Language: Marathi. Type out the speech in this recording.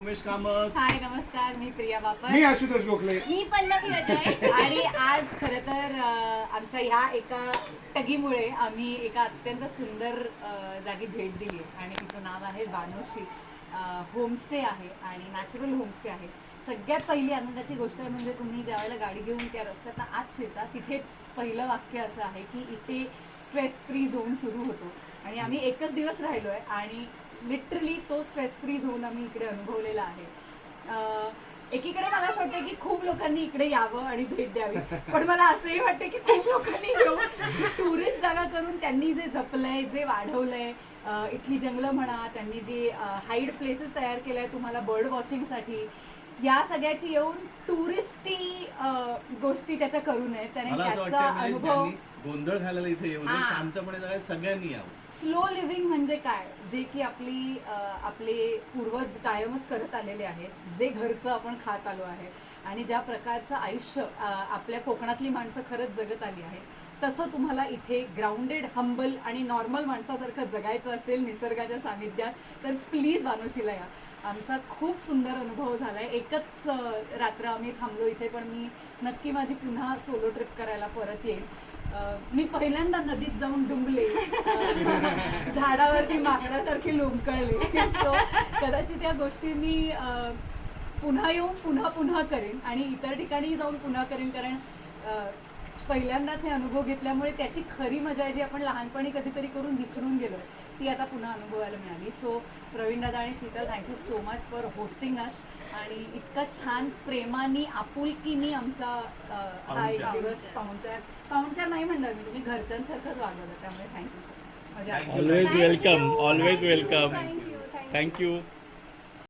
उमेश कामत. हाय नमस्कार, मी प्रिया बापर. मी आशुतोष गोखले. मी पल्लवी अजय. आणि आज खरं तर आमच्या ह्या एका टगीमुळे आम्ही एका अत्यंत सुंदर जागी भेट दिली आहे आणि तिचं नाव आहे बानोशी. होमस्टे आहे आणि नॅचरल होमस्टे आहे. सगळ्यात पहिली आनंदाची गोष्ट आहे म्हणजे तुम्ही ज्यावेळेला गाडी घेऊन त्या रस्त्यातनं आत शिरता तिथेच पहिलं वाक्य असं आहे की इथे स्ट्रेस फ्री झोन सुरू होतो आणि आम्ही एकच दिवस राहिलो आहे आणि लिटरली तो स्ट्रेस फ्री झोन आम्ही इकडे अनुभवलेला आहे. एकीकडे मला असं वाटतं की खूप लोकांनी इकडे यावं आणि भेट द्यावी, पण मला असंही वाटतं की खूप लोकांनी येऊन टुरिस्ट जागा करून त्यांनी जे जपलंय, जे वाढवलंय, इथली जंगलं म्हणा, त्यांनी जी हाईड प्लेसेस तयार केल्या तुम्हाला बर्ड वॉचिंगसाठी, या सगळ्याची येऊन टुरिस्टी गोष्टी त्याच्या करू नये. त्याने त्याचा अनुभव गोंधळ घालायला इथे येऊ नये, शांतपणे जायला सगळ्यांनी यावं. स्लो लिव्हिंग म्हणजे काय, जे की आपले पूर्वज कायमच करत आलेले आहेत, जे घरचं आपण खात आलो आहे आणि ज्या प्रकारचं आयुष्य आपल्या कोकणातली माणसं खरंच जगत आली आहे, तसं तुम्हाला इथे ग्राउंडेड, हंबल आणि नॉर्मल माणसासारखं जगायचं असेल निसर्गाच्या सानिध्यात तर प्लीज बानोशीला या. आमचा खूप सुंदर अनुभव झाला आहे. एकच रात्र आम्ही थांबलो इथे, पण मी नक्की माझी पुन्हा सोलो ट्रिप करायला परत येईल. मी पहिल्यांदा नदीत जाऊन डुंबले, झाडावरती माकडासारखी लोंबकळले. सो कदाचित या गोष्टी मी पुन्हा येऊन पुन्हा करेन आणि इतर ठिकाणी जाऊन पुन्हा करेन, कारण पहिल्यांदाच हे अनुभव घेतल्यामुळे त्याची खरी मजा आहे जी आपण लहानपणी कधीतरी करून विसरून गेलो ती आता पुन्हा अनुभवायला मिळाली. सो प्रवीण दादा आणि Sheetal, thank you so much for hosting us आणि इतका छान प्रेमानी आपुलकीनी आमचा हा एक दिवस पाहुणचार नाही म्हणणार मी, तुम्ही घरच्यांसारखंच वागवलं, त्यामुळे thank you so much. Always welcome, always welcome. Thank you. Thank you.